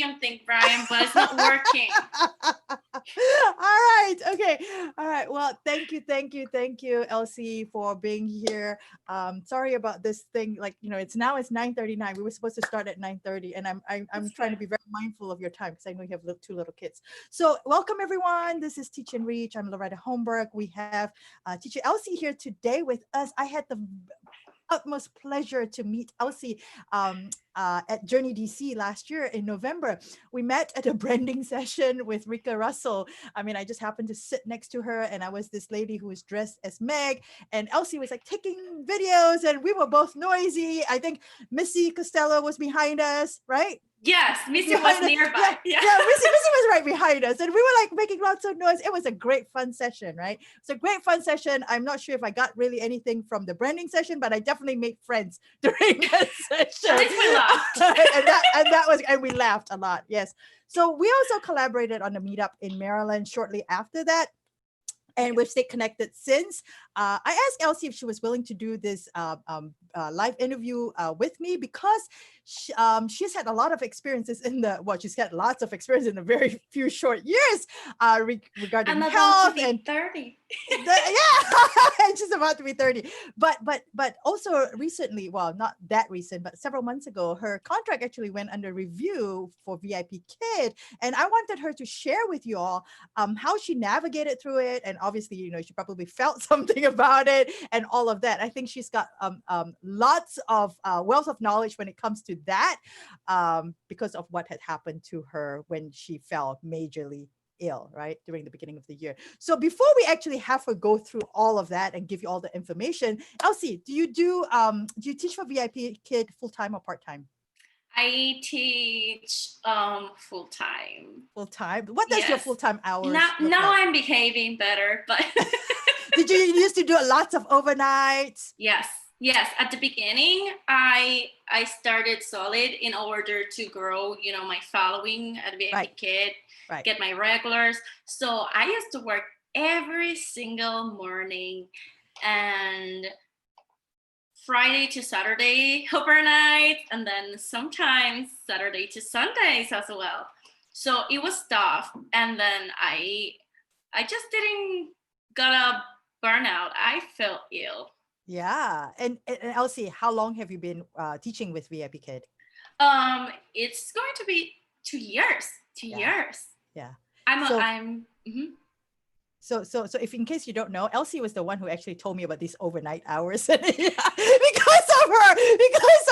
something, Brian, but it's not working. All right. Okay. All right. Well, thank you, Elsie, for being here. Sorry about this thing. Like, it's 9:39. We were supposed to start at 9:30, and I'm That's trying to good. be very mindful of your time because I know you have two little kids. So, welcome everyone. This is Teach and Reach. I'm Loretta Holmberg. We have teacher Elsie here today with us. I had the utmost pleasure to meet Elsie at Journey DC last year in November. We met at a branding session with Rika Russell. I mean, I just happened to sit next to her, and I was this lady who was dressed as Meg, and Elsie was like taking videos, and we were both noisy. I think Missy Costello was behind us, right? Yes, Missy was Behind us. nearby. Yeah. Missy was right behind us, and we were like making lots of noise. It was a great fun session, right? It's a great fun session. I'm not sure if I got really anything from the branding session, but I definitely made friends during that session. At least we laughed. And we laughed a lot. Yes. So we also collaborated on a meetup in Maryland shortly after that. And we've stayed connected since. I asked Elsie if she was willing to do this live interview with me because she's had a lot of experiences she's had lots of experience in a very few short years regarding I'm health about to be 30. and she's about to be 30. But also recently, well, not that recent, but several months ago, her contract actually went under review for VIP Kid. And I wanted her to share with you all how she navigated through it. And obviously, she probably felt something about it and all of that. I think she's got lots of wealth of knowledge when it comes to that because of what had happened to her when she fell majorly ill, right, during the beginning of the year. So before we actually have her go through all of that and give you all the information, Elsie, do you teach for VIP Kid full-time or part-time? I teach full-time. Full-time? What does your full-time hours now look like? I'm behaving better, but Did you used to do lots of overnights? Yes, at the beginning I started solid in order to grow my following at VIP Kid, get my regulars. So I used to work every single morning and Friday to Saturday overnight, and then sometimes Saturday to Sundays as well. So it was tough, and then I just didn't got a burnout. I felt ill. Yeah. And Elsie, how long have you been teaching with VIP Kid? It's going to be 2 years. 2 years. Yeah. So if in case you don't know, Elsie was the one who actually told me about these overnight hours. Because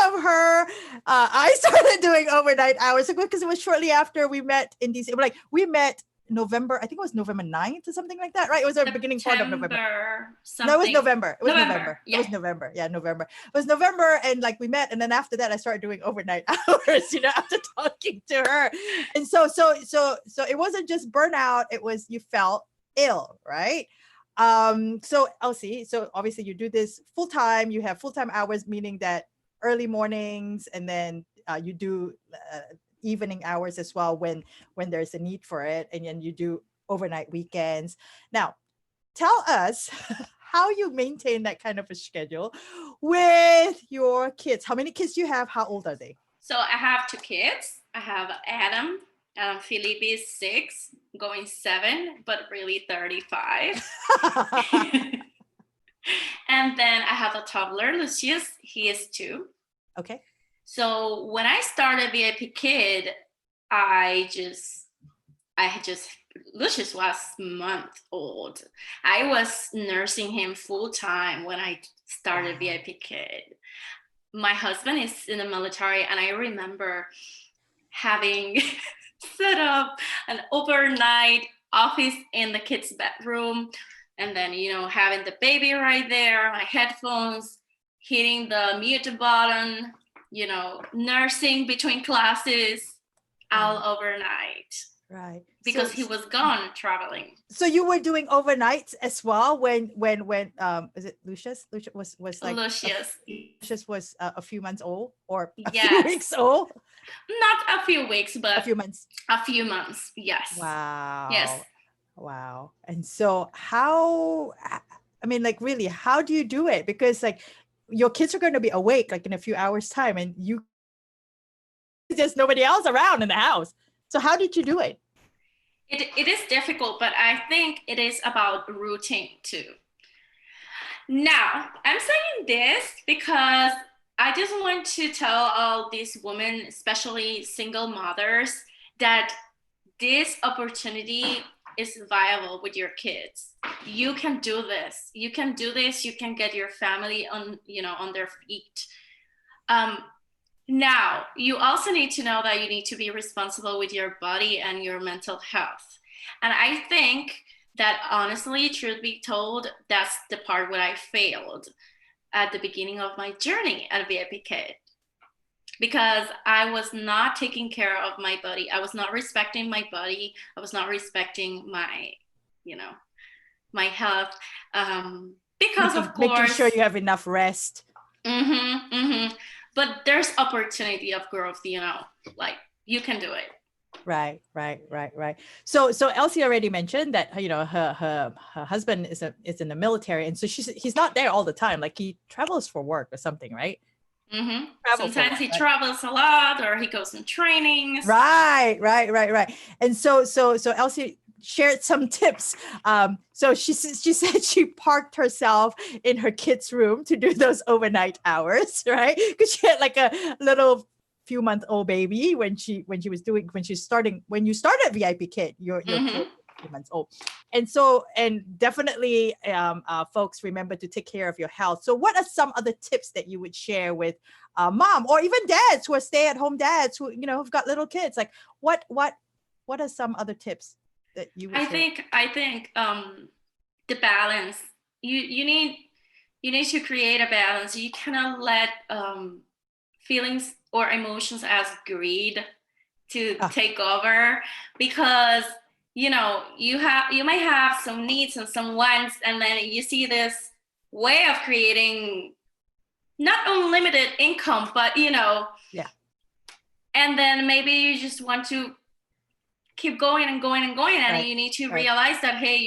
of her, I started doing overnight hours because it was shortly after we met in DC. Like we met November, I think it was November 9th or something like that, right? It was the beginning part of November. Something. No, it was November. Yeah. It was November. Yeah, November. It was November, and like we met, and then after that, I started doing overnight hours. After talking to her, and so it wasn't just burnout. It was you felt ill, right? So Elsie, so obviously you do this full time. You have full time hours, meaning that early mornings, and then you do evening hours as well when there's a need for it, and then you do overnight weekends. Now tell us how you maintain that kind of a schedule with your kids. How many kids do you have? How old are they? So I have 2 kids. I have Adam. Philip is 6, going 7, but really 35. And then I have a toddler, Lucius. He is 2. Okay. So when I started VIP Kid, Lucius was a month old. I was nursing him full time when I started VIP Kid. My husband is in the military, and I remember having set up an overnight office in the kids' bedroom, and then having the baby right there, my headphones, hitting the mute button, nursing between classes all overnight. Right. Because he was gone traveling. So you were doing overnights as well when is it Lucius? Lucius was like Lucius was a few months old or a few weeks old? Not a few weeks, but a few months. A few months, yes. Wow. Yes. Wow. And so how do you do it? Because like your kids are going to be awake like in a few hours time, and you There's nobody else around in the house. So how did you do it? It is difficult, but I think it is about routine too. Now, I'm saying this because I just want to tell all these women, especially single mothers, that this opportunity is viable with your kids. You can do this. You can do this. You can get your family on, on their feet. Now, you also need to know that you need to be responsible with your body and your mental health. And I think that honestly, truth be told, that's the part where I failed at the beginning of my journey at VIPKid, because I was not taking care of my body. I was not respecting my body. I was not respecting my, my health. Because of course, making sure you have enough rest. But there's opportunity of growth, like you can do it. Right. So Elsie already mentioned that, her husband is in the military. And so he's not there all the time. Like he travels for work or something, right? Sometimes he travels a lot, or he goes on trainings. Right. And so Elsie shared some tips. So she said she parked herself in her kids' room to do those overnight hours, right? Because she had like a little few-month-old baby when you started VIPKid, your kid was 2 months old. And definitely folks, remember to take care of your health. So what are some other tips that you would share with mom or even dads who are stay-at-home dads who who've got little kids? Like what are some other tips that you would share? I think the balance, you need to create a balance. You cannot let feelings or emotions as greed to take over, because you might have some needs and some wants, and then you see this way of creating not unlimited income, but and then maybe you just want to keep going and going and going, and you need to realize that, hey,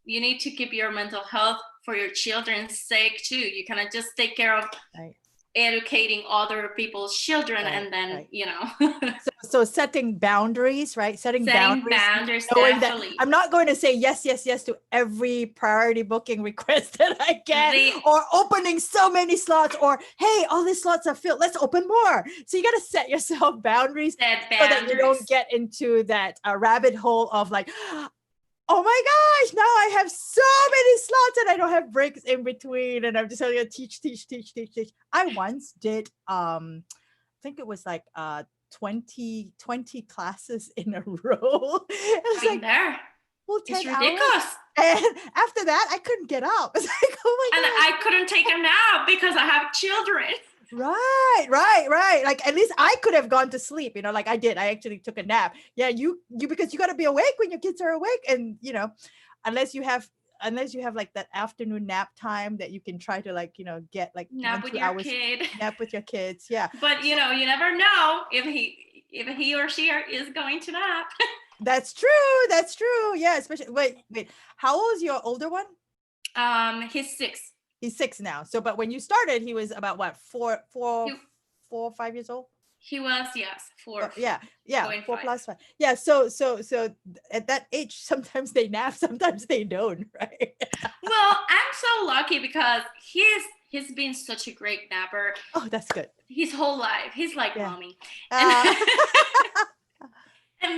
you need to keep your mental health for your children's sake too. You cannot just take care of educating other people's children and then so setting boundaries, right? Setting boundaries, knowing that I'm not going to say yes to every priority booking request that I get, or opening so many slots, or hey, all these slots are filled, let's open more. So you got to set yourself boundaries, so that you don't get into that rabbit hole of like, oh my gosh, now I have so many slots and I don't have breaks in between. And I'm just telling you, teach. I once did, I think it was like 20 classes in a row. It was like, there. Well, 10 it's ridiculous. Hours. And after that, I couldn't get up. It's like, oh my God. And I couldn't take a nap because I have children. Right. Like at least I could have gone to sleep, like I did. I actually took a nap. Yeah, you because you got to be awake when your kids are awake, and unless you have like that afternoon nap time that you can try to get like nap with your kid. Nap with your kids, yeah. But you never know if he or she is going to nap. That's true. Yeah, especially wait. How old is your older one? He's 6. He's 6 now. So, but when you started, he was about what, 4 or 5 years old? He was, yes, 4. Yeah, 4 plus 5. Yeah. So at that age, sometimes they nap, sometimes they don't, right? Well, I'm so lucky because he's been such a great napper. Oh, that's good. His whole life, he's like mommy. And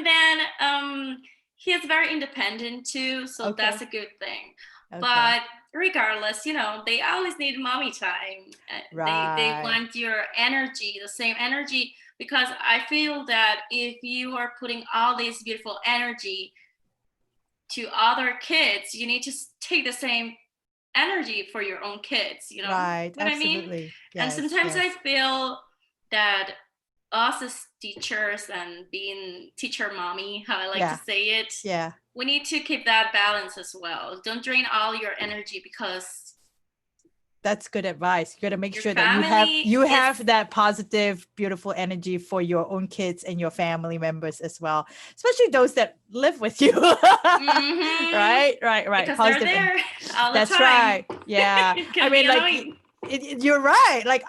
then he's very independent too, so that's a good thing. Okay. But regardless, they always need mommy time. Right. They want your energy, the same energy, because I feel that if you are putting all this beautiful energy to other kids, you need to take the same energy for your own kids, Right, what absolutely. I mean? Yes, and sometimes I feel that us as teachers and being teacher mommy, how I like to say it, we need to keep that balance as well. Don't drain all your energy, because that's good advice. You got to make sure that you have that positive, beautiful energy for your own kids and your family members as well, especially those that live with you. Right. Because positive. They're there all the that's time. Right. Yeah. I mean, like you're right. Like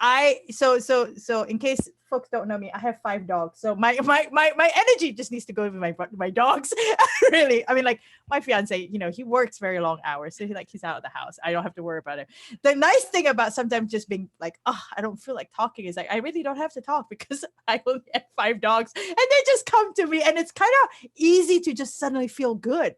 so in case folks don't know me, I have 5 dogs. So my energy just needs to go with my dogs. Really. I mean, like my fiance, he works very long hours. So he's out of the house. I don't have to worry about it. The nice thing about sometimes just being like, oh, I don't feel like talking is like, I really don't have to talk because I only have 5 dogs and they just come to me, and it's kind of easy to just suddenly feel good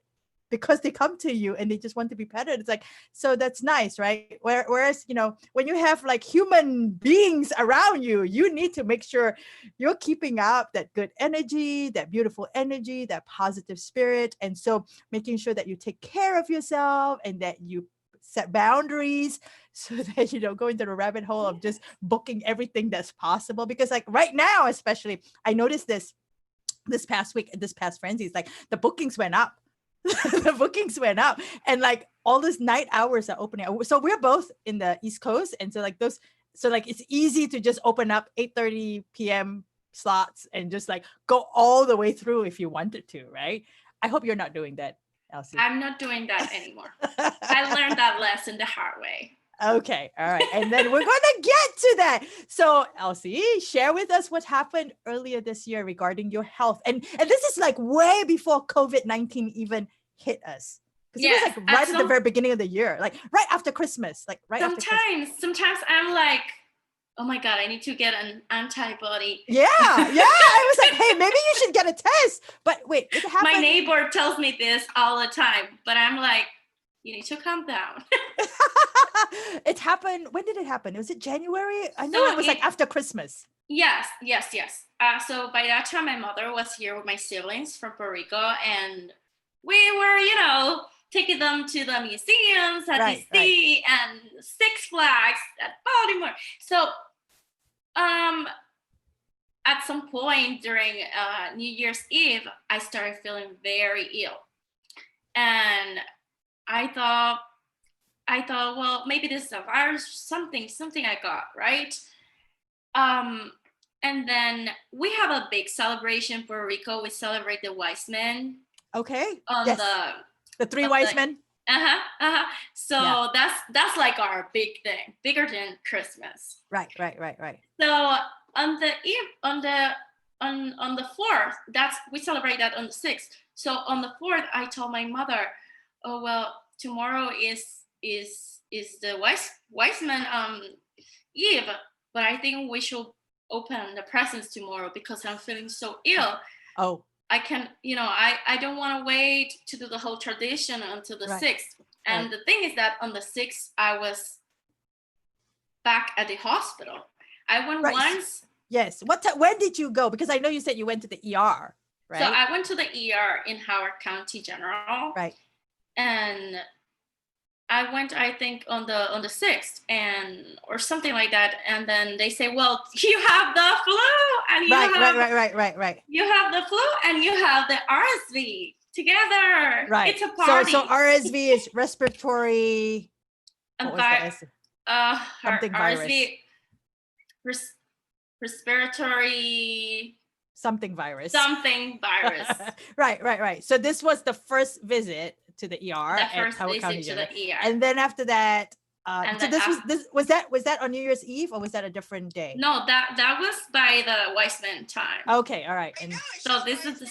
because they come to you and they just want to be petted. It's like, so that's nice, right? Whereas, when you have like human beings around you, you need to make sure you're keeping up that good energy, that beautiful energy, that positive spirit. And so making sure that you take care of yourself and that you set boundaries so that you don't go into the rabbit hole of just booking everything that's possible. Because like right now, especially, I noticed this past week, this past frenzy, it's like the bookings went up. The bookings went up, and like all those night hours are opening. So we're both in the East Coast, and so it's easy to just open up 8:30 p.m. slots and just like go all the way through if you wanted to, right? I hope you're not doing that, Elsie. I'm not doing that anymore. I learned that lesson the hard way. Okay. All right. And then we're going to get to that. So Elsie, share with us what happened earlier this year regarding your health. And this is like way before COVID-19 even hit us. Because it was like right at the very beginning of the year, like right after Christmas, like right after Christmas. Sometimes I'm like, oh my God, I need to get an antibody. Yeah. I was like, hey, maybe you should get a test. But wait, it happened. My neighbor tells me this all the time, but I'm like, you need to calm down. It happened. When did it happen? Was it January? I know it was like after Christmas. Yes. So by that time, my mother was here with my siblings from Puerto Rico, and we were, taking them to the museums at DC and Six Flags at Baltimore. So at some point during New Year's Eve, I started feeling very ill. And I thought, well, maybe this is a virus, something I got, right? And then we have a big celebration in Puerto Rico. We celebrate the wise men. Okay. On the 3 wise men. So that's like our big thing, bigger than Christmas. Right. So on the 4th, we celebrate that on the 6th. So on the 4th, I told my mother, oh well, tomorrow is the wise man Eve, but I think we should open the presents tomorrow because I'm feeling so ill. Oh, I can, I don't want to wait to do the whole tradition until the 6th. And the thing is that on the 6th, I was back at the hospital. I went once. Yes. When did you go? Because I know you said you went to the ER, right? So I went to the ER in Howard County General. Right. And I went, I think, on the 6th or something like that. And then they say, well, you have the flu. And you right. You have the flu and you have the RSV together. Right. It's a party. So RSV is respiratory. Something virus. Respiratory. Something virus. Right. So this was the first visit to the ER. The first visit to the ER. And then after that, was that on New Year's Eve or was that a different day? No, that was by the wise man time. Okay, all right. And so this is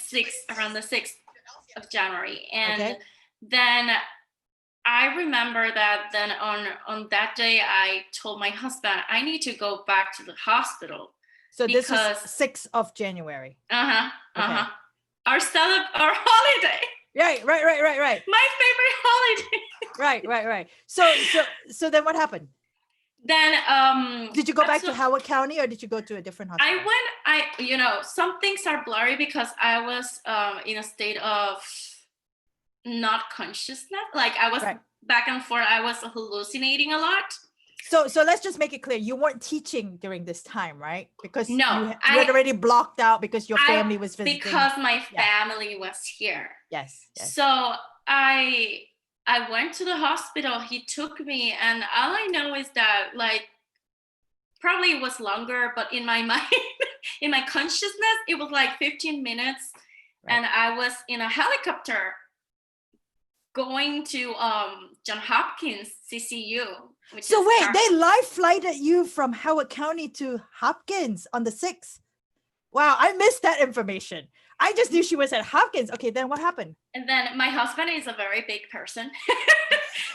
around the 6th of January. And then I remember that then on that day, I told my husband, I need to go back to the hospital. So this was 6th of January. Our holiday. Right. My favorite holiday. Right. So then what happened? Then did you go back to Howard County or did you go to a different hospital? Some things are blurry because I was in a state of not consciousness. Like I was back and forth. I was hallucinating a lot. So let's just make it clear. You weren't teaching during this time, right? Because you had already blocked out because your family was visiting. Because my family was here. Yes. So I went to the hospital. He took me, and all I know is that probably it was longer, but in my mind, in my consciousness, it was like 15 minutes, and I was in a helicopter going to John Hopkins CCU. So wait, they live flighted you from Howard County to Hopkins on the 6th. Wow, I missed that information. I just knew she was at Hopkins. Okay, then what happened? And then my husband is a very big person.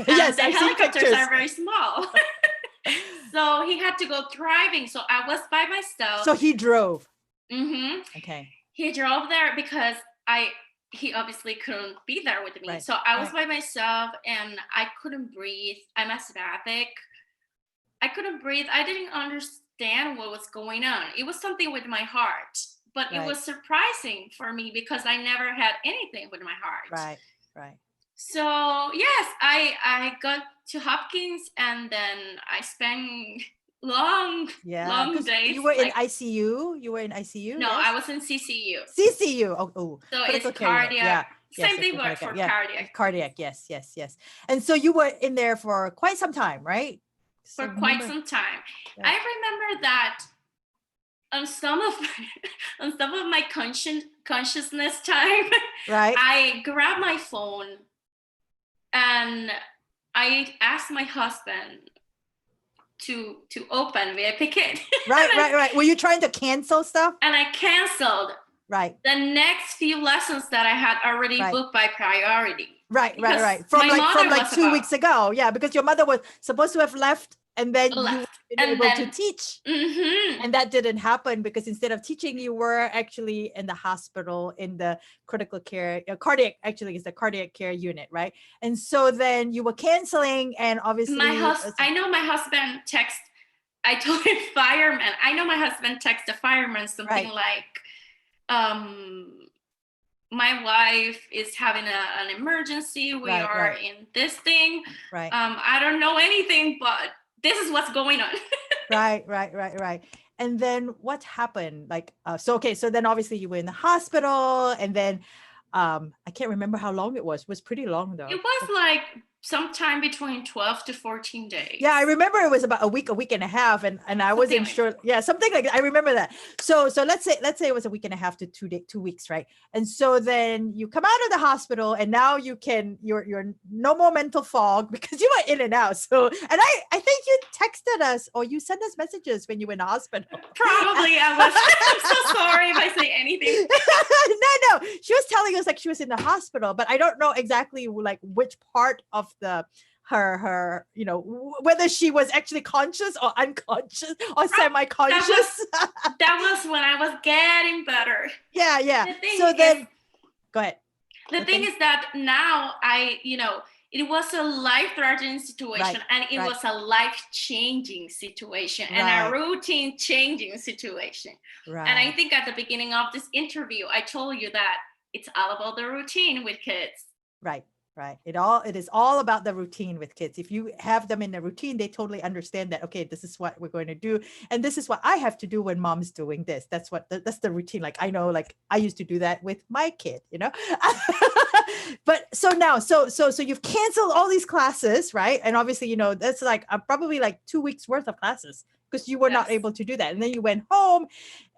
Yes, the I've helicopters seen pictures. are very small. So he had to go driving. So I was by myself. So he drove. Mm-hmm. Okay. He drove there because he obviously couldn't be there with me. Right. So I was by myself and I couldn't breathe. I'm asthmatic. I couldn't breathe. I didn't understand what was going on. It was something with my heart, but it was surprising for me because I never had anything with my heart. Right. So yes, I got to Hopkins and then I spent long days. You were in ICU. You were in ICU. No, yes? I was in CCU. CCU. Oh. So it's cardiac. Yeah. Same thing, but for cardiac. Cardiac. Yes. And so you were in there for quite some time, right? For quite some time. Yeah. I remember that on some of my consciousness time, right? I grabbed my phone and I asked my husband to open VIPKID. Right. Were you trying to cancel stuff? And I canceled. Right. The next few lessons that I had already booked by priority. Right. From like 2 weeks ago. Yeah, because your mother was supposed to have left and then you were able to teach. Mm-hmm. And that didn't happen because instead of teaching, you were actually in the hospital in the critical care, cardiac, actually is the cardiac care unit, right? And so then you were canceling and obviously. I know my husband I told him fireman. I know my husband texted the fireman something like, my wife is having an emergency. We are in this thing. Right. I don't know anything, but this is what's going on. Right. And then what happened? So then obviously you were in the hospital and then I can't remember how long it was. It was pretty long though. It was like sometime between 12 to 14 days. Yeah, I remember it was about a week and a half, and I wasn't sure. Yeah, something like that. I remember that. So let's say it was a week and a half to 2 weeks, right? And so then you come out of the hospital, and now you're no more mental fog because you were in and out. So, and I think you texted us or you sent us messages when you were in the hospital. Probably I was. I'm so sorry if I say anything. No, she was telling us like she was in the hospital, but I don't know exactly like which part of her whether she was actually conscious or unconscious or semi-conscious. That was when I was getting better. Yeah. So then go ahead. The thing is that now it was a life-threatening situation and it was a life-changing situation and a routine-changing situation. Right. And I think at the beginning of this interview, I told you that it's all about the routine with kids. Right. It is all about the routine with kids. If you have them in the routine, they totally understand that, okay, this is what we're going to do. And this is what I have to do when mom's doing this. That's the routine. Like, I know, like I used to do that with my kid, but so now, so you've canceled all these classes, right? And obviously, that's like probably like 2 weeks worth of classes because you were not able to do that. And then you went home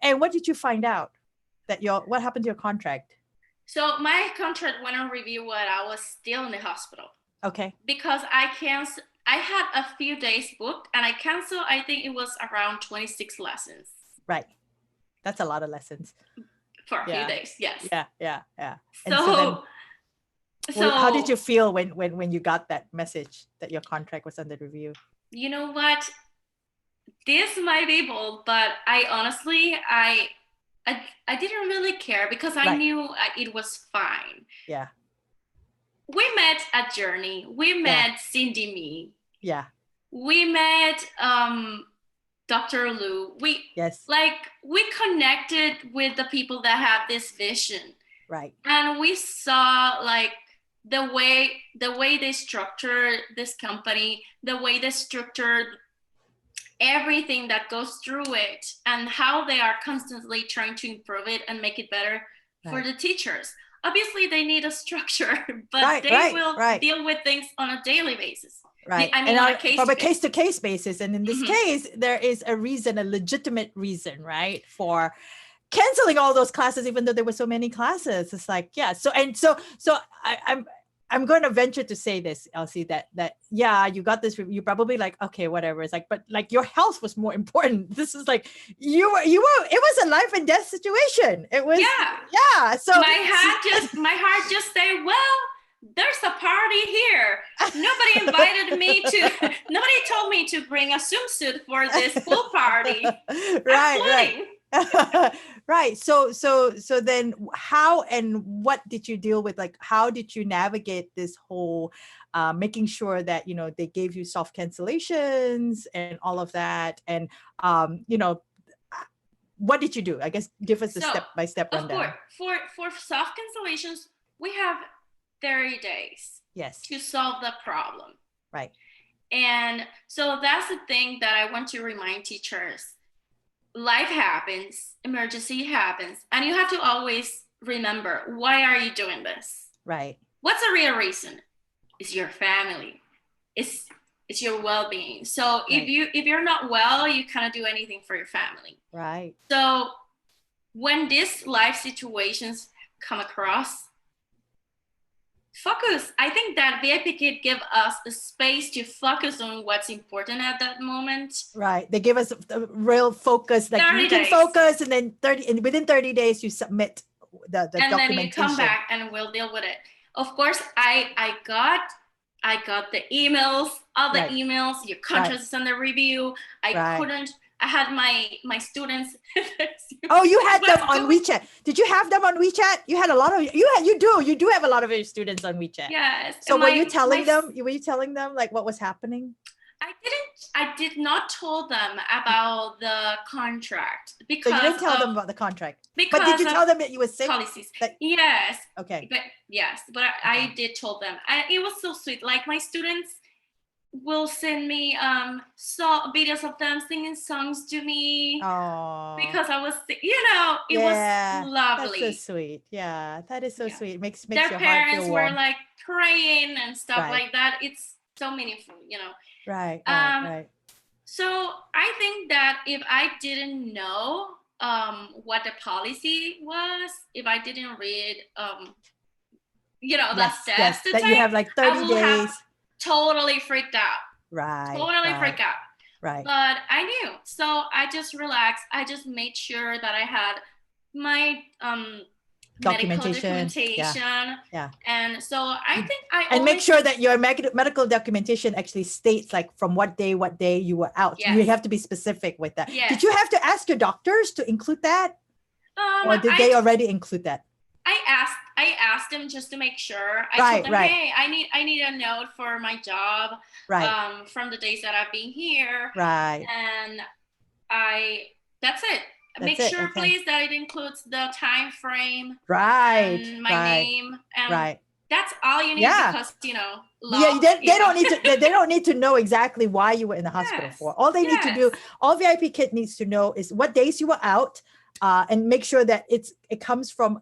and what did you find out what happened to your contract? So my contract went on review when I was still in the hospital. Okay. Because I had a few days booked and I canceled, I think it was around 26 lessons. Right. That's a lot of lessons. For a few days, yes. Yeah. So how did you feel when you got that message that your contract was under review? You know what? This might be bold, but I honestly, I didn't really care because I knew it was fine. Yeah. We met at Journey. We met Cindy Me. Yeah. We met Dr. Lou. We connected with the people that have this vision. Right. And we saw like the way they structure this company, the way they structured everything that goes through it and how they are constantly trying to improve it and make it better for the teachers. Obviously they need a structure, but they will deal with things on a daily basis. Right. I mean, from a case-to-case basis. And in this case, there is a legitimate reason, right, for canceling all those classes, even though there were so many classes. It's like, yeah. So I'm I'm going to venture to say this, Elsie, that yeah, you got this. You probably like, okay, whatever. It's like, but like your health was more important. This is like you were. It was a life and death situation. It was yeah. So my heart just say, well, there's a party here. Nobody told me to bring a swimsuit for this pool party. Right. Right. So then how and what did you deal with? Like, how did you navigate this whole making sure that, you know, they gave you soft cancellations and all of that? And, you know, what did you do? I guess give us a step-by-step rundown. For soft cancellations, we have 30 days to solve the problem. Right. And so that's the thing that I want to remind teachers. Life happens, emergency happens, and you have to always remember, why are you doing this? Right. What's the real reason? It's your family. It's your well-being. So if you're not well, you cannot do anything for your family. Right. So when these life situations come across, focus. I think that VIPKID give us the space to focus on what's important at that moment. Right. They give us a real focus, like you can focus, and then within 30 days you submit the documentation. And then you come back and we'll deal with it. Of course, I got the emails, all the emails, your contract is under review. I had my students. Oh, you had them on WeChat. Did you have them on WeChat? You had a lot of you do have a lot of your students on WeChat. Yes. So were you telling them like what was happening? I did not tell them about the contract because so you didn't tell them about the contract. Because but did you tell them that you were sick? Policies. Yes. Okay. But I did tell them. And it was so sweet. Like my students will send me videos of them singing songs to me. Aww. Because I was, it was lovely. That's so sweet. Yeah, that is so sweet. It makes their your heart parents feel warm. were like praying and stuff like that. It's so meaningful, Right. So I think that if I didn't know what the policy was, if I didn't read the steps to that take, you have like 30 days. Totally freaked out. Right. Freaked out. Right. But I knew. So I just relaxed. I just made sure that I had my documentation. Yeah. And so I think and make sure that your medical documentation actually states like from what day you were out. Yes. You have to be specific with that. Yes. Did you have to ask your doctors to include that? Or did they already include that? I asked them just to make sure. I told them, hey, I need a note for my job. Right. From the days that I've been here. Right. And that's it. Make sure, please, that it includes the time frame. Right. And my name. And that's all you need because, they don't need to know exactly why you were in the hospital for. All they need to do, all VIPKID needs to know is what days you were out. And make sure that it comes from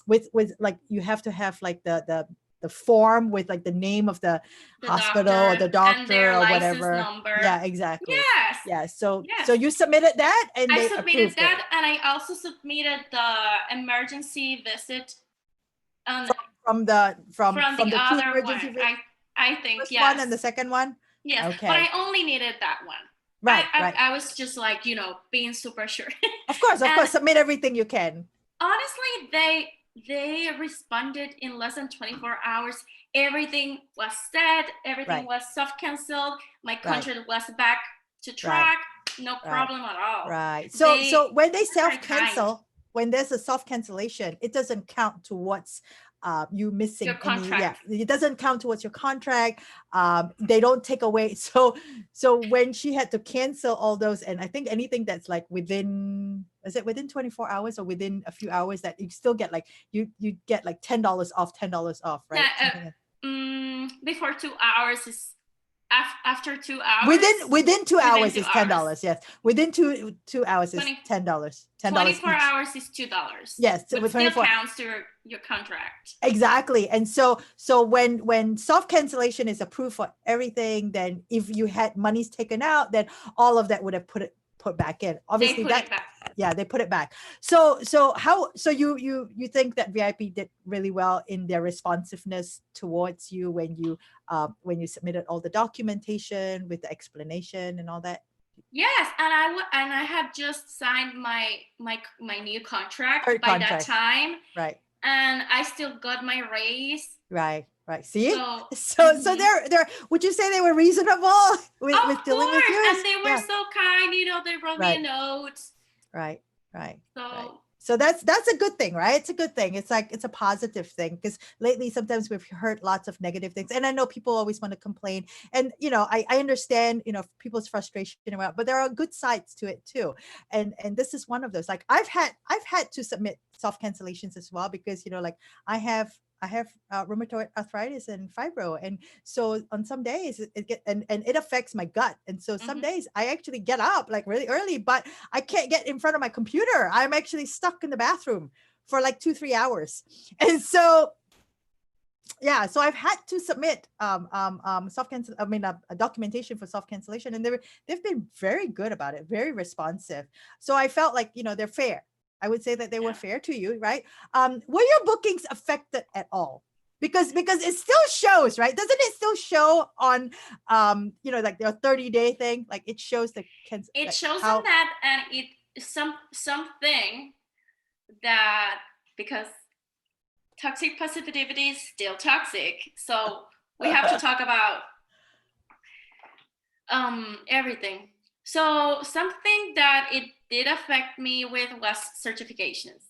with like you have to have like the form with like the name of the hospital or the doctor or whatever. Number. Yeah, exactly. Yes. Yeah. So you submitted that and I submitted that and I also submitted the emergency visit from the other one. I think first one and the second one. Yes. Okay. But I only needed that one. Right. I was just like, being super sure. Of course, submit everything you can. Honestly, they responded in less than 24 hours. Everything was said. Everything was self-canceled. My contract was back to track. No problem at all. Right. So when they self-cancel, when there's a self-cancellation, it doesn't count towards you missing your contract. It doesn't count towards your contract. They don't take away. So when she had to cancel all those, and I think anything that's like within 24 hours or within a few hours, that you still get like you get like $10 off, right? Yeah, before 2 hours is after 2 hours. Within 2 hours is $10. Yes, within two hours is $10. 24 hours is $2. Yes, with 24 counts to your contract. Exactly. And so when soft cancellation is approved for everything, then if you had monies taken out, then all of that would have put back in. Obviously Yeah, they put it back. So you think that VIP did really well in their responsiveness towards you when you submitted all the documentation with the explanation and all that? Yes, and I had just signed my new contract by that time. Right. And I still got my raise. Right. See? So they're would you say they were reasonable with dealing with you? And they were so kind, they wrote me a note. Right. So So that's a good thing, right? It's a good thing. It's like, it's a positive thing, because lately sometimes we've heard lots of negative things, and I know people always want to complain, and I understand people's frustration about, but there are good sides to it too, and this is one of those. Like I've had to submit soft cancellations as well, because like I have rheumatoid arthritis and fibro, and so on some days it affects my gut, and so some days I actually get up like really early, but I can't get in front of my computer. I'm actually stuck in the bathroom for like 2-3 hours, and so so I've had to submit a documentation for soft cancellation, and they've been very good about it, very responsive. So I felt like they're fair. I would say that they were fair to you, right? Were your bookings affected at all? Because it still shows, right? Doesn't it still show on like the 30-day thing? Like it shows it shows on that, and it something that, because toxic positivity is still toxic, so we have to talk about everything. So something that it did affect me with was certifications.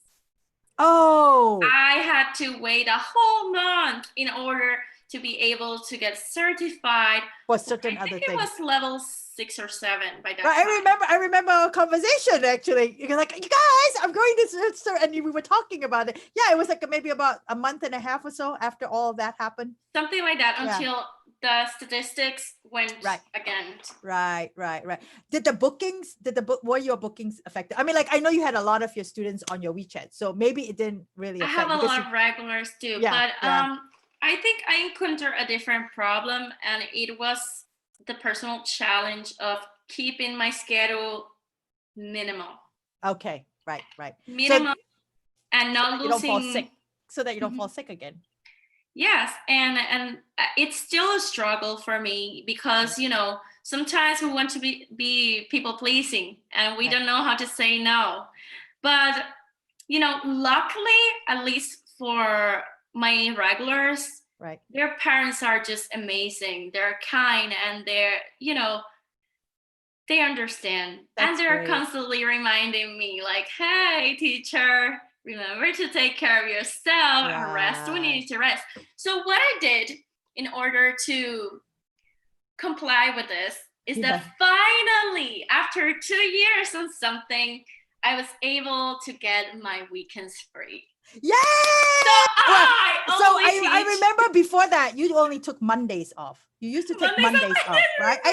Oh, I had to wait a whole month in order to be able to get certified for certain other things. It was level 6 or 7 by that time. I remember our conversation actually. You're like, you guys, I'm going to and we were talking about it. Yeah, it was like maybe about a month and a half or so after all of that happened. Something like that, until the statistics went again. Right. Were your bookings affected? I mean, like I know you had a lot of your students on your WeChat, so maybe it didn't really affect. I have a lot of regulars too, but I think I encountered a different problem, and it was the personal challenge of keeping my schedule minimal. Okay, right. Minimal, and not losing. You don't fall sick, so that you don't fall sick again. Yes, and it's still a struggle for me, because sometimes we want to be people pleasing, and we don't know how to say no. But luckily, at least for my regulars, their parents are just amazing. They're kind, and they're they understand. And they're constantly reminding me like, hey teacher, remember to take care of yourself and rest when you need to rest. So what I did in order to comply with this is that finally, after 2 years and something, I was able to get my weekends free. Yay! I remember before that you only took Mondays off. You used to take Mondays off, right? I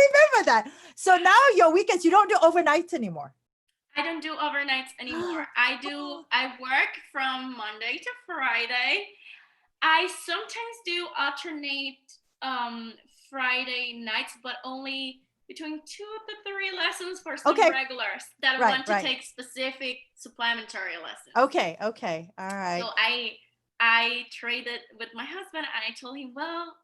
remember that. So now your weekends, you don't do overnights anymore. I don't do overnights anymore. I work from Monday to Friday. I sometimes do alternate Friday nights, but only between 2 to 3 lessons for some regulars that want to take specific supplementary lessons. Okay. All right. So I traded with my husband, and I told him, well,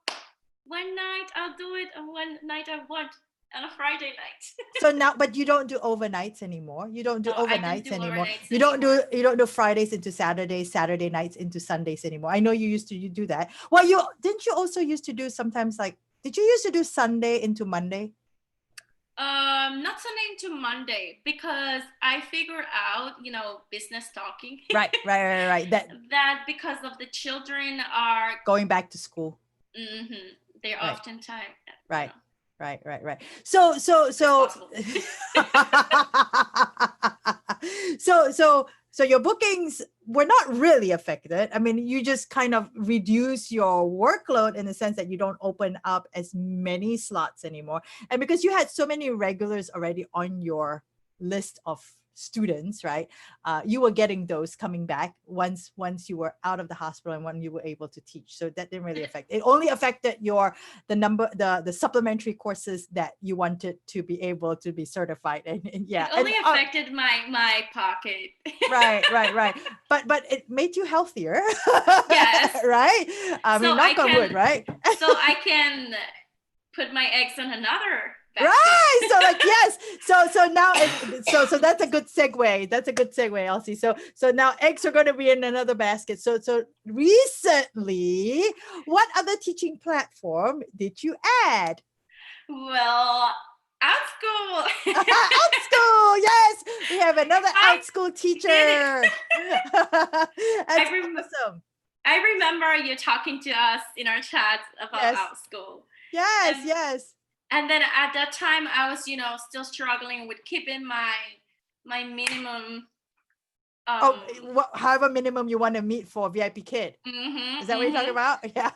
one night I'll do it, and one night I won't, on a Friday night. So now, but you don't do overnights anymore. You don't do overnights anymore. You don't do Fridays into Saturdays, Saturday nights into Sundays anymore. I know you used to do that. Well, didn't you also used to do sometimes, like, did you used to do Sunday into Monday? Not Sunday into Monday, because I figured out, business talking. Right. That because of the children are going back to school. They're oftentimes right. So so your bookings were not really affected. I mean, you just kind of reduce your workload in the sense that you don't open up as many slots anymore. And because you had so many regulars already on your list of students, right? You were getting those coming back once you were out of the hospital and when you were able to teach. So that didn't really affect. It only affected the supplementary courses that you wanted to be able to be certified. And yeah, it only affected my pocket. Right. But it made you healthier. Yes. Right. I mean, knock on wood, right? So I can put my eggs in another basket. Right. So like, yes. So now so that's a good segue. That's a good segue, Elsie. So now eggs are going to be in another basket. So recently, what other teaching platform did you add? Well, Outschool. Outschool, yes, we have another Outschool teacher. That's awesome. I remember you talking to us in our chat about Outschool. Yes. And then at that time, I was, still struggling with keeping my minimum. However minimum you want to meet for VIPKID. Is that what you're talking about? Yeah.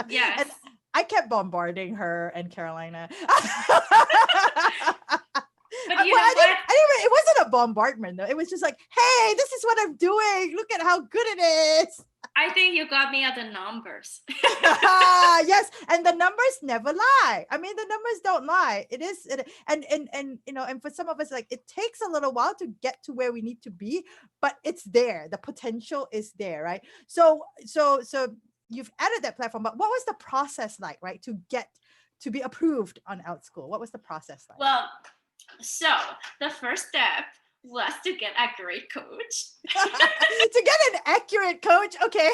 Yes. And I kept bombarding her and Carolina. But it wasn't a bombardment though. It was just like, hey, this is what I'm doing. Look at how good it is. I think you got me at the numbers. Yes, and the numbers never lie. I mean, the numbers don't lie. It is, and for some of us, like it takes a little while to get to where we need to be, but it's there. The potential is there, right? So you've added that platform, but what was the process like, right, to get to be approved on Outschool? What was the process like? Well, so the first step was to get a great coach. To get an accurate coach, okay.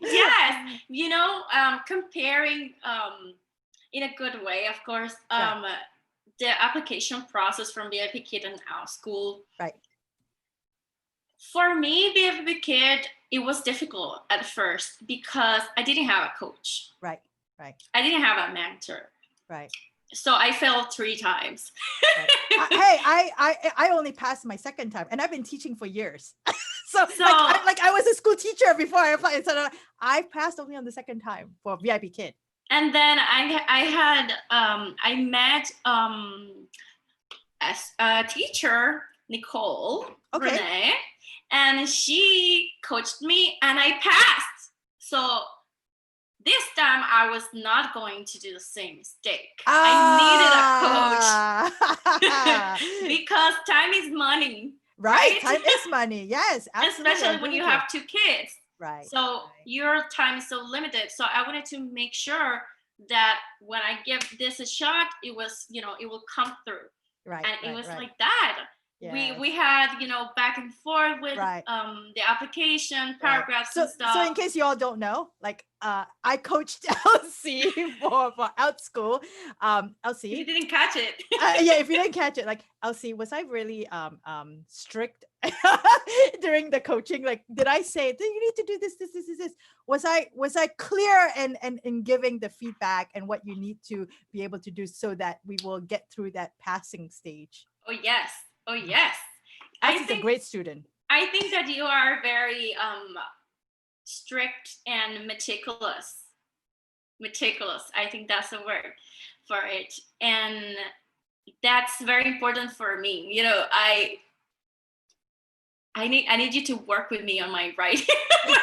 Yes, comparing in a good way, of course, the application process from VIPKID and Outschool. Right. For me, VIPKID, it was difficult at first because I didn't have a coach. Right. I didn't have a mentor. Right. So I failed 3 times. Right. Hey, I only passed my second time, and I've been teaching for years. so I was a school teacher before I applied. So I passed only on the second time for VIPKID. And then I met a teacher, Nicole Renee, and she coached me, and I passed. So this time I was not going to do the same mistake. I needed a coach because time is money. Right? Time is money. Yes, absolutely. Especially when you have 2 kids. Right. So your time is so limited. So I wanted to make sure that when I give this a shot, it was, it will come through. Right. And it was like that. Yes. We had, back and forth with the application, paragraphs and stuff. So in case you all don't know, like I coached Elsie for Outschool. Elsie. You didn't catch it. If you didn't catch it, like Elsie, was I really strict during the coaching? Like, did I say you need to do this? Was I clear in giving the feedback and what you need to be able to do so that we will get through that passing stage? Oh yes. Elsie's a great student. I think that you are very strict and meticulous. I think that's the word for it. And that's very important for me. I need you to work with me on my writing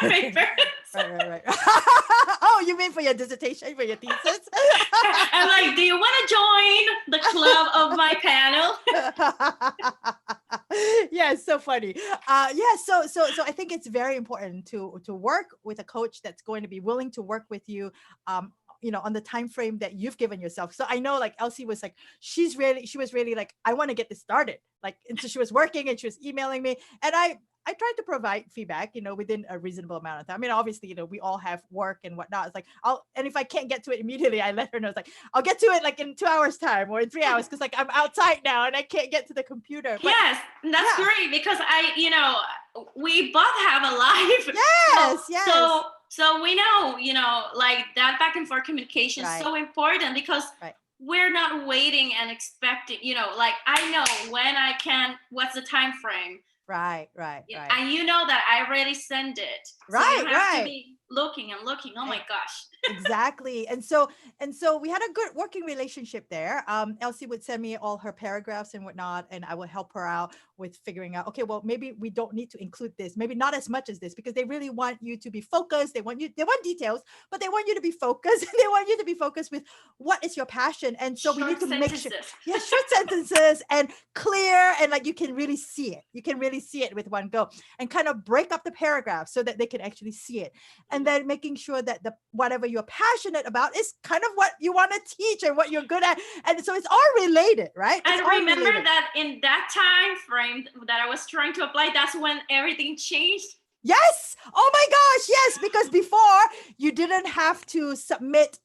paper. Right. Oh, you mean for your dissertation, for your thesis? I'm like, do you want to join the club of my panel? Yeah, it's so funny. So I think it's very important to work with a coach that's going to be willing to work with you on the time frame that you've given yourself. So I know like Elsie was like, she was really like, I want to get this started. Like, and so she was working and she was emailing me, and I tried to provide feedback, within a reasonable amount of time. I mean, obviously, we all have work and whatnot. It's like, and if I can't get to it immediately, I let her know. It's like, I'll get to it like in 2 hours time or in 3 hours. Cause like I'm outside now and I can't get to the computer. But, yes. That's great because we both have a life. Yes. So we know, like that back and forth communication is so important because we're not waiting and expecting, like I know when I can, what's the time frame? Right. And that I already sent it. So you have to be looking. Oh my gosh. Exactly. And so we had a good working relationship there. Elsie would send me all her paragraphs and whatnot, and I would help her out with figuring out, okay, well, maybe we don't need to include this, maybe not as much as this, because they really want you to be focused. They want details, but they want you to be focused. They want you to be focused with what is your passion. And so we need to make sure, short sentences and clear, and like you can really see it. You can really see it with one go, and kind of break up the paragraph so that they can actually see it. And then making sure that whatever you're passionate about is kind of what you want to teach and what you're good at. And so it's all related, right? And remember that in that time frame that I was trying to apply, that's when everything changed. Yes. Oh my gosh. Yes. Because before you didn't have to submit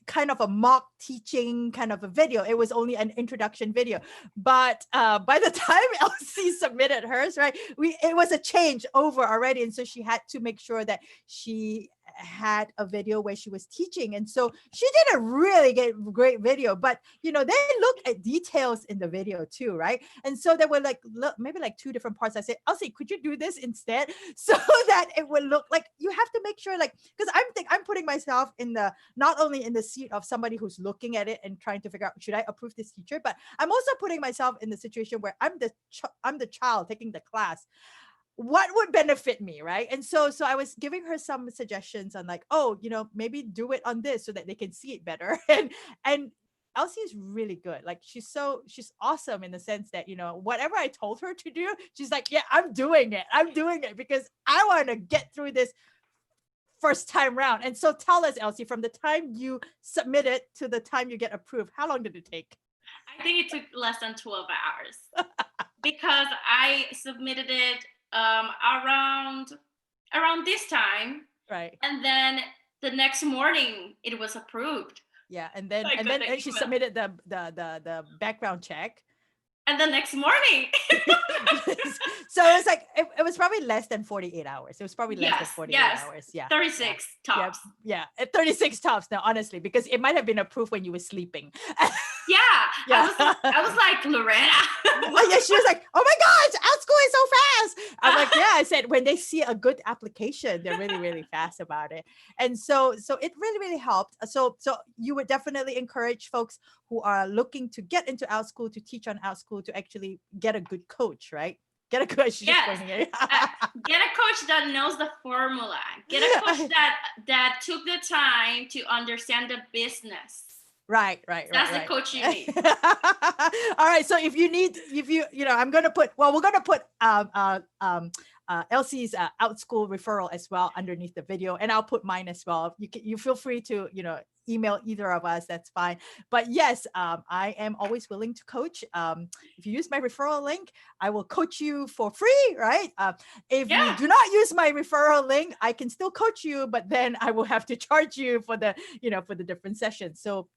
kind of a mock teaching kind of a video. It was only an introduction video. But by the time Elsie submitted hers, right, it was a change over already. And so she had to make sure that she had a video where she was teaching. And so she did a really great video, but they look at details in the video too, right? And so there were maybe like 2 different parts. I said, Elsie, could you do this instead? So that it would look like, you have to make sure, because I'm putting myself not only in the seat of somebody who's looking at it and trying to figure out, should I approve this teacher? But I'm also putting myself in the situation where I'm the child taking the class. What would benefit me, right? And so I was giving her some suggestions on maybe do it on this so that they can see it better. And Elsie is really good. Like she's awesome in the sense that, whatever I told her to do, she's like, yeah, I'm doing it because I want to get through this first time round. And so tell us, Elsie, from the time you submit it to the time you get approved, how long did it take? I think it took less than 12 hours because I submitted it around this time, right? And then the next morning it was approved. Yeah, and then she submitted the background check, and the next morning. So it was like it was probably less than 48 hours. It was probably less than 48 hours. Yeah, 36 tops. Yeah, 36 tops now, honestly, because it might have been approved when you were sleeping. Yeah. I was like, Loretta. Yeah, she was like, oh my gosh, Outschool is so fast. I'm like, yeah. I said, when they see a good application, they're really, really fast about it. And so it really, really helped. So you would definitely encourage folks who are looking to get into Outschool, to teach on Outschool, to actually get a good coach, right? Get a coach. Yes. Get a coach that knows the formula. Get a coach that took the time to understand the business. Right. That's the coach you need. All right. So if I'm going to put, we're going to put Elsie's Outschool referral as well underneath the video, and I'll put mine as well. You feel free to, email either of us. That's fine. But yes, I am always willing to coach. If you use my referral link, I will coach you for free, right? If you do not use my referral link, I can still coach you, but then I will have to charge you for the different sessions. So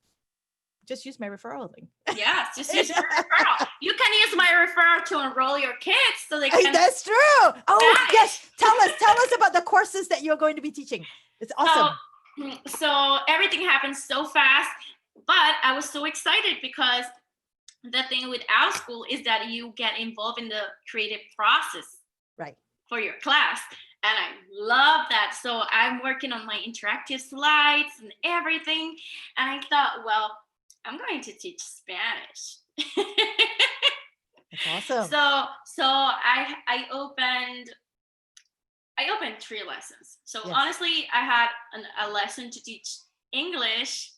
just use my referral link. Yes, just use your referral. You can use my referral to enroll your kids so they can. That's true. Oh, yes. Tell us about the courses that you're going to be teaching. It's awesome. So everything happens so fast, but I was so excited because the thing with Outschool is that you get involved in the creative process, right, for your class. And I love that. So I'm working on my interactive slides and everything. And I thought, well, I'm going to teach Spanish. That's awesome. So I opened 3 lessons. So yes. Honestly, I had a lesson to teach English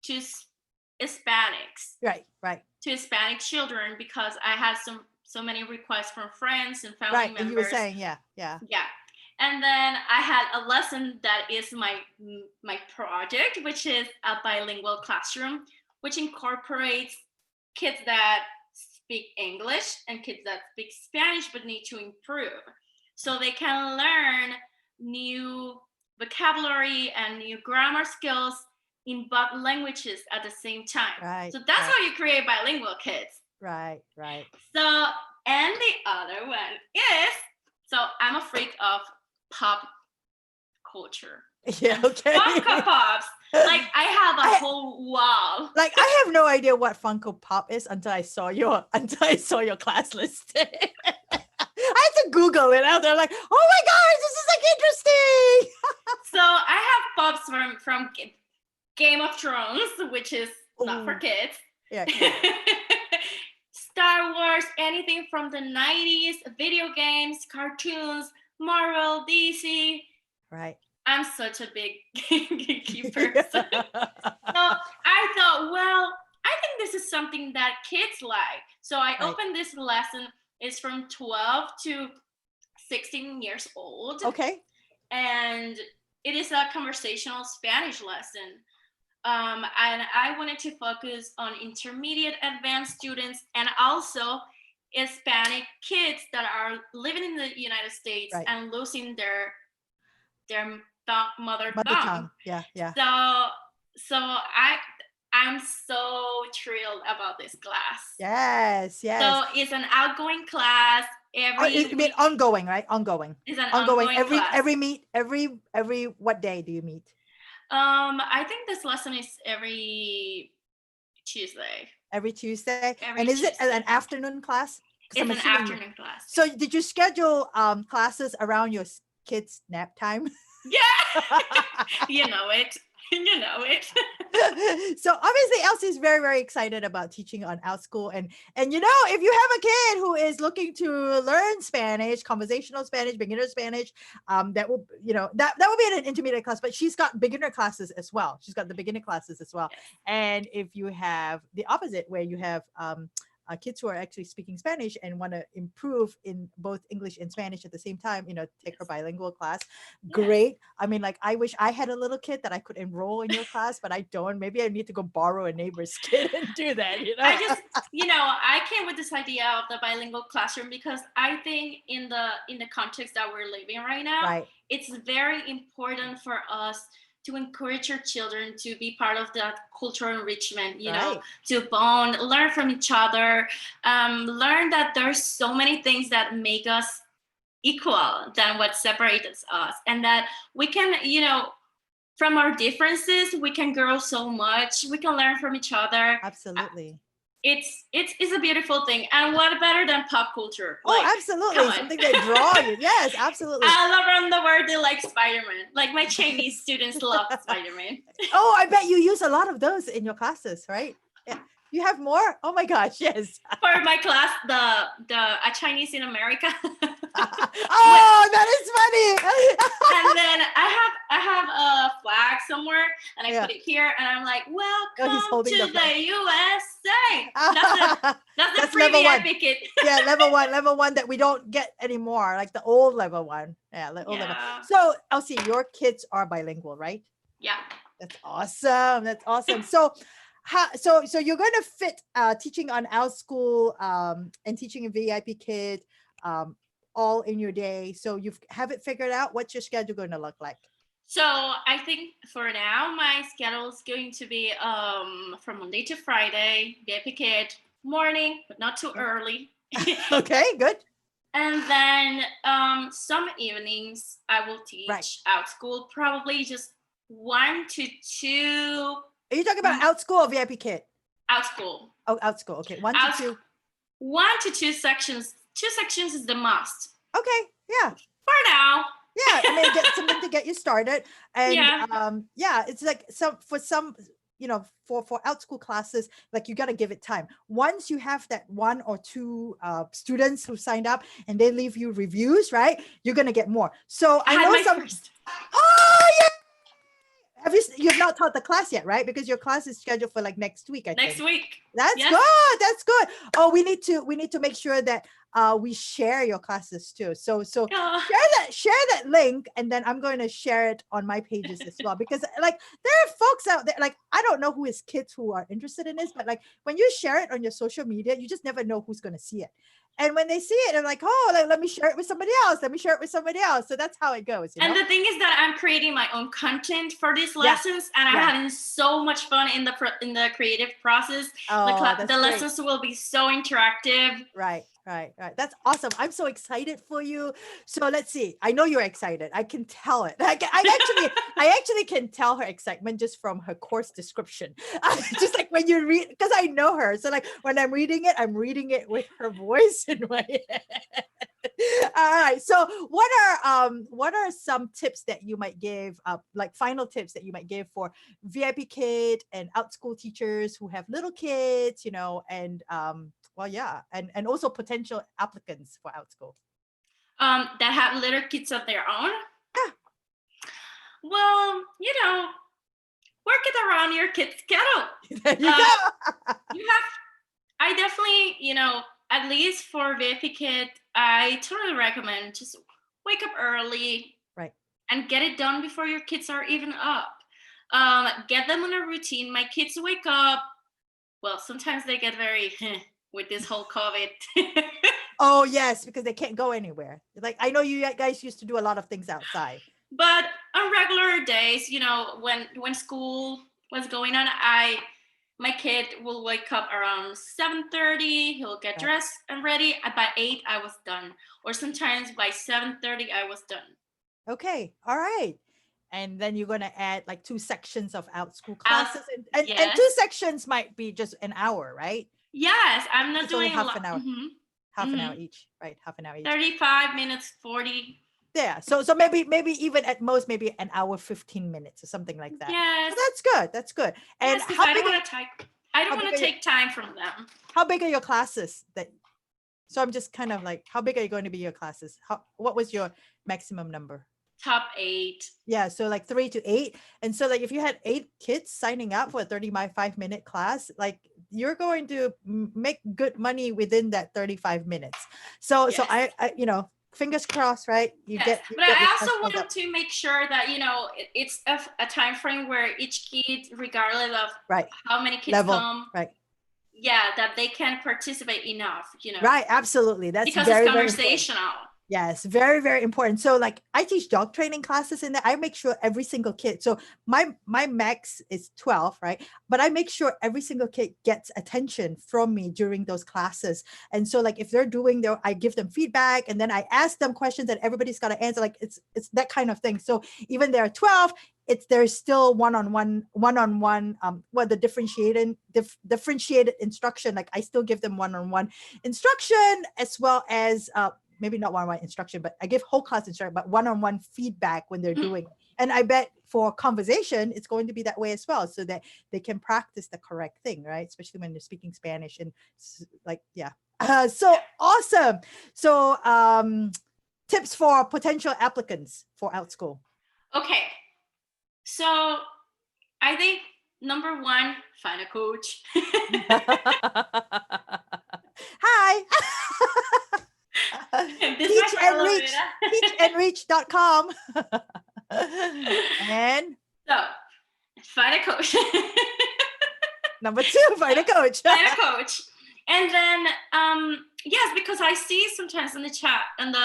to Hispanics. Right. To Hispanic children, because I had so many requests from friends and family members. And you were saying, yeah. And then I had a lesson that is my project, which is a bilingual classroom, which incorporates kids that speak English and kids that speak Spanish but need to improve. So they can learn new vocabulary and new grammar skills in both languages at the same time. Right. So that's how you create bilingual kids. Right. So, and the other one is, so I'm a freak of pop culture. Yeah, okay. Funko Pops. Like I have a whole wall. Like I have no idea what Funko Pop is until I saw your class list. I had to Google it out there, like, oh my gosh, this is like interesting. So I have pops from Game of Thrones, which is not for kids. Yeah. Star Wars, anything from the 90s, video games, cartoons, Marvel, DC. Right. I'm such a big geeky person. So I thought, well, I think this is something that kids like. So I opened this lesson. It's from 12 to 16 years old. Okay. And it is a conversational Spanish lesson. And I wanted to focus on intermediate advanced students and also Hispanic kids that are living in the United States and losing their mother tongue. Yeah. So I'm so thrilled about this class. Yes. So it's an outgoing class. You mean ongoing, right? Ongoing. It's an ongoing class. Every what day do you meet? I think this lesson is every Tuesday. Every Tuesday? Is it an afternoon class? It's an afternoon class. So did you schedule classes around your kids' nap time? Yeah. You know it. So obviously Elsie is very, very excited about teaching on Outschool. And if you have a kid who is looking to learn Spanish, conversational Spanish, beginner Spanish, that will be in an intermediate class, but she's got beginner classes as well. She's got the beginner classes as well. And if you have the opposite, where you have kids who are actually speaking Spanish and want to improve in both English and Spanish at the same time, take her bilingual class. Great. I mean, like, I wish I had a little kid that I could enroll in your class, but I don't. Maybe I need to go borrow a neighbor's kid and do that. I just, I came with this idea of the bilingual classroom because I think in the context that we're living right now, it's very important for us to encourage your children to be part of that cultural enrichment, to bond, learn from each other, learn that there's so many things that make us equal than what separates us. And that we can, from our differences, we can grow so much. We can learn from each other. Absolutely. It's a beautiful thing. And what better than pop culture? Absolutely. Something that draw you. Yes, absolutely. All around the world, they like Spider-Man. Like my Chinese students love Spider-Man. Oh, I bet you use a lot of those in your classes, right? Yeah. You have more? Oh my gosh, yes. For my class, a Chinese in America. Oh, that is funny. And then I have a flag somewhere, and I put it here, and I'm like, welcome to the USA. That's the free VIPKID. Yeah, level one that we don't get anymore, like the old level one. Yeah, old level. So, Elsie, your kids are bilingual, right? Yeah. That's awesome. So, so you're going to fit teaching on Outschool and teaching in VIPKID all in your day. So you have it figured out. What's your schedule going to look like? So I think for now, my schedule is going to be from Monday to Friday, VIPKID morning, but not too early. Okay, good. And then some evenings I will teach Outschool, probably just 1 to 2. Are you talking about Outschool or VIPKID? Outschool. Oh, Outschool. Okay, 1 to 2. 1 to 2 sections. 2 sections is the must. Okay, yeah. For now. Yeah, I mean, get something to get you started. And it's like for Outschool classes, like you got to give it time. Once you have that 1 or 2 students who signed up and they leave you reviews, right? You're going to get more. So I know some. First. Oh, yeah. You've not taught the class yet, right? Because your class is scheduled for like next week, I think. Next week. That's good. That's good. Oh, we need to make sure that we share your classes too. So share that link, and then I'm going to share it on my pages as well. Because like there are folks out there, like I don't know who is kids who are interested in this, but like when you share it on your social media, you just never know who's going to see it. And when they see it, they're like, oh, let me share it with somebody else. Let me share it with somebody else. So that's how it goes. And the thing is that I'm creating my own content for these lessons, and I'm having so much fun in the creative process. The lessons will be so interactive. Right. That's awesome. I'm so excited for you. So let's see. I know you're excited. I can tell it. I actually can tell her excitement just from her course description. Just like when you read, because I know her. So like when I'm reading it with her voice in my head. All right. So what are some tips that you might give, like final tips that you might give for VIP Kid and Outschool teachers who have little kids, and well, yeah, and also potential applicants for Outschool? That have little kids of their own? Yeah. Well, work it around your kid's schedule. There you go. I definitely, at least for VIPKID, I totally recommend just wake up early, right, and get it done before your kids are even up. Get them on a routine. My kids wake up. Well, sometimes they get very with this whole COVID. Oh yes, because they can't go anywhere. Like I know you guys used to do a lot of things outside. But on regular days, when school was going on, my kid will wake up around 7:30. He'll get dressed and ready. By 8, I was done. Or sometimes by 7:30, I was done. Okay. All right. And then you're going to add like 2 sections of Outschool classes. And 2 sections might be just an hour, right? Yes. I'm not doing half an hour. Mm-hmm. Half an hour each, right? Half an hour each. 35 minutes, 40. Yeah. So maybe even at most, maybe an hour, 15 minutes or something like that. Yes. So that's good. That's good. And yes, I don't want to take time from them. How big are your classes? So I'm just kind of like, how big are you going to be your classes? What was your maximum number? Top 8. Yeah, so like 3 to 8. And so like if you had 8 kids signing up for a 35-minute class, like you're going to make good money within that 35 minutes. So I fingers crossed, right? But I also wanted to make sure that it's a time frame where each kid, regardless of how many kids come, that they can participate enough, Right, absolutely. That's because it's conversational. Yes, very, very important. So like I teach dog training classes in there. I make sure every single kid. So my max is 12, right? But I make sure every single kid gets attention from me during those classes. And so like if they're doing I give them feedback and then I ask them questions that everybody's got to answer. Like it's that kind of thing. So even they're 12, there's still one-on-one, the differentiated instruction. Like I still give them one-on-one instruction as well as maybe not one-on-one instruction, but I give whole class instruction, but one-on-one feedback when they're doing it. And I bet for conversation, it's going to be that way as well, so that they can practice the correct thing, right? Especially when they're speaking Spanish and like, yeah. So awesome. So tips for potential applicants for Outschool. Okay. So I think number 1, find a coach. Hi. teachandreach.com. And so find a coach. Number 2, find a coach. Find a coach. And then yes, because I see sometimes in the chat and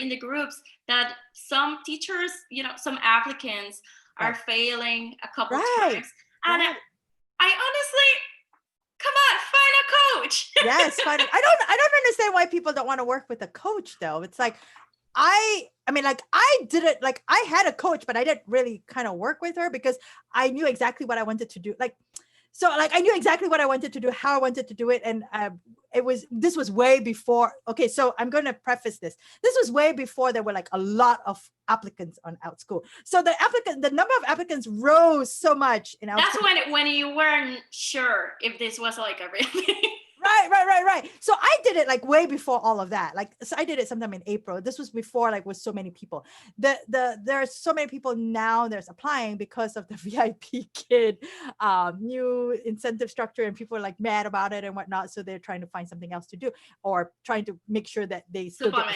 in the groups that some teachers, some applicants are failing a couple times. And I honestly, come on, find a coach. Yes, I don't understand why people don't want to work with a coach though. It's like I mean, like I did it, like I had a coach, but I didn't really kind of work with her because I knew exactly what I wanted to do. So I knew exactly what I wanted to do, how I wanted to do it. And this was way before. Okay, so I'm going to preface this. This was way before there were like a lot of applicants on Outschool. So the number of applicants rose so much in Outschool. That's when you weren't sure if this was like a real thing. Right. So I did it like way before all of that. So I did it sometime in April. This was before with so many people. There are so many people now there's applying because of the VIPKID new incentive structure, and people are like mad about it and whatnot. So they're trying to find something else to do or trying to make sure that they still get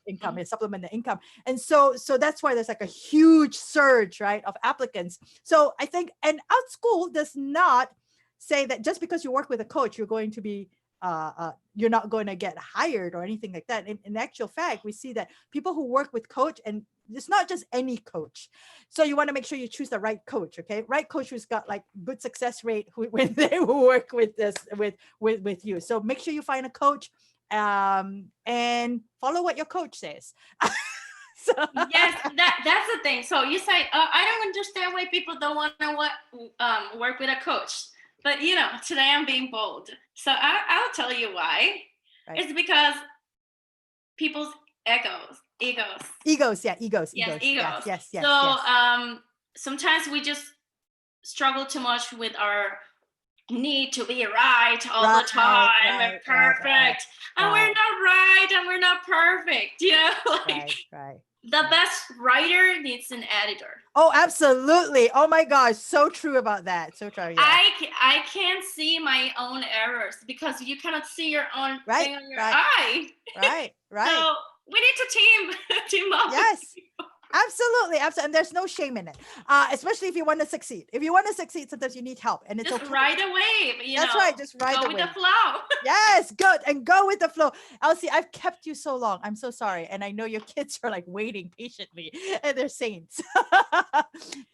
income and supplement the income. And so that's why there's like a huge surge, right, of applicants. So I think, and Outschool does not say that just because you work with a coach, you're going to be you're not going to get hired or anything like that. In actual fact, we see that people who work with coach, and it's not just any coach. So you want to make sure you choose the right coach, okay? Right coach who's got like good success rate when they work with this with you. So make sure you find a coach and follow what your coach says. Yes, that's the thing. So you say, I don't understand why people don't want to work with a coach. But, today I'm being bold. So I'll tell you why. Right. It's because people's egos. Egos. Yes. So sometimes we just struggle too much with our need to be right all the time and perfect. And we're not right and we're not perfect. Like the best writer needs an editor. Oh, absolutely. Oh my gosh, so true about that. So true. Yeah. I can't see my own errors because you cannot see your own thing on your eye. Right. So we need to team up. Yes. Absolutely. And there's no shame in it, especially if you want to succeed. If you want to succeed, sometimes you need help, and it's just okay. Ride a wave. That's right. Just ride go the with wave. the flow. Yes, good, and go with the flow. Elsie, I've kept you so long. I'm so sorry, and I know your kids are like waiting patiently, and they're saints.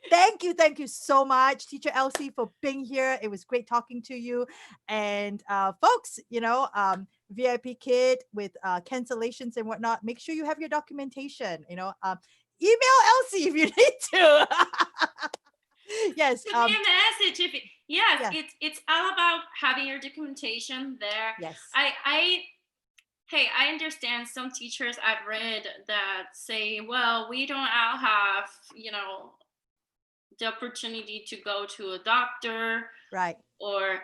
Thank you so much, Teacher Elsie, for being here. It was great talking to you, and folks, VIP Kid with cancellations and whatnot. Make sure you have your documentation. Email Elsie if you need to. Yes. Send me a message it's all about having your documentation there. Yes. I understand some teachers I've read that say, well, we don't all have, the opportunity to go to a doctor. Right. Or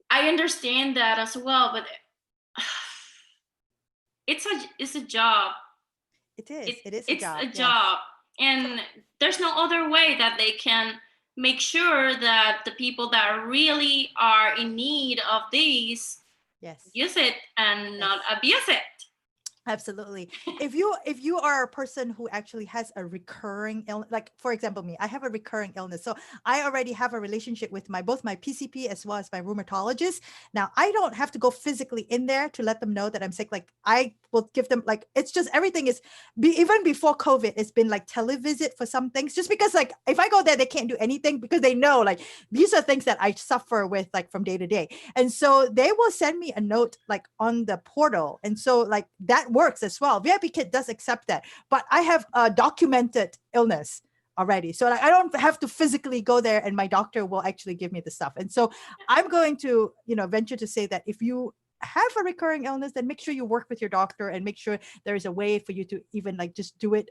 I understand that as well, but it's a job. It is. It's a job. And there's no other way that they can make sure that the people that really are in need of these use it and not abuse it. Absolutely. If you are a person who actually has a recurring illness, like for example me, I have a recurring illness, so I already have a relationship with both my PCP as well as my rheumatologist. Now I don't have to go physically in there to let them know that I'm sick. Like I will give them, like, it's just everything is even before COVID, it's been like televisit for some things, just because like if I go there they can't do anything because they know like these are things that I suffer with like from day to day, and so they will send me a note like on the portal, and so like that works as well. VIPKID does accept that, but I have a documented illness already, so like I don't have to physically go there, and my doctor will actually give me the stuff. And so I'm going to venture to say that if you have a recurring illness, then make sure you work with your doctor and make sure there is a way for you to even like just do it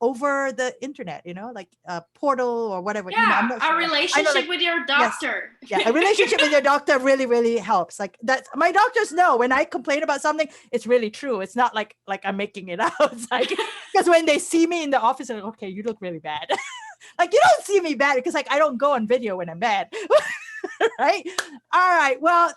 over the internet, like a portal or whatever. I'm not sure. A relationship with your doctor. Yes. Yeah, a relationship with your doctor really, really helps. Like that, my doctors know when I complain about something, it's really true. It's not like I'm making it out. It's like, because when they see me in the office, they're like, okay, you look really bad. Like you don't see me bad because like I don't go on video when I'm bad. Right. All right. Well,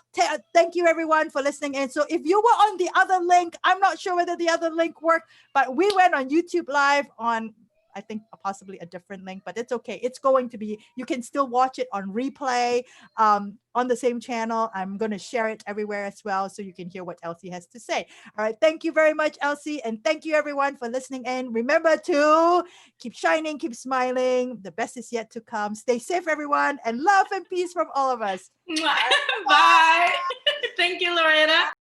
thank you everyone for listening in. So if you were on the other link, I'm not sure whether the other link worked, but we went on YouTube Live on, I think possibly a different link, but it's okay. It's going to be, you can still watch it on replay on the same channel. I'm going to share it everywhere as well, so you can hear what Elsie has to say. All right. Thank you very much, Elsie. And thank you everyone for listening in. Remember to keep shining, keep smiling. The best is yet to come. Stay safe, everyone, and love and peace from all of us. Bye. Thank you, Loretta.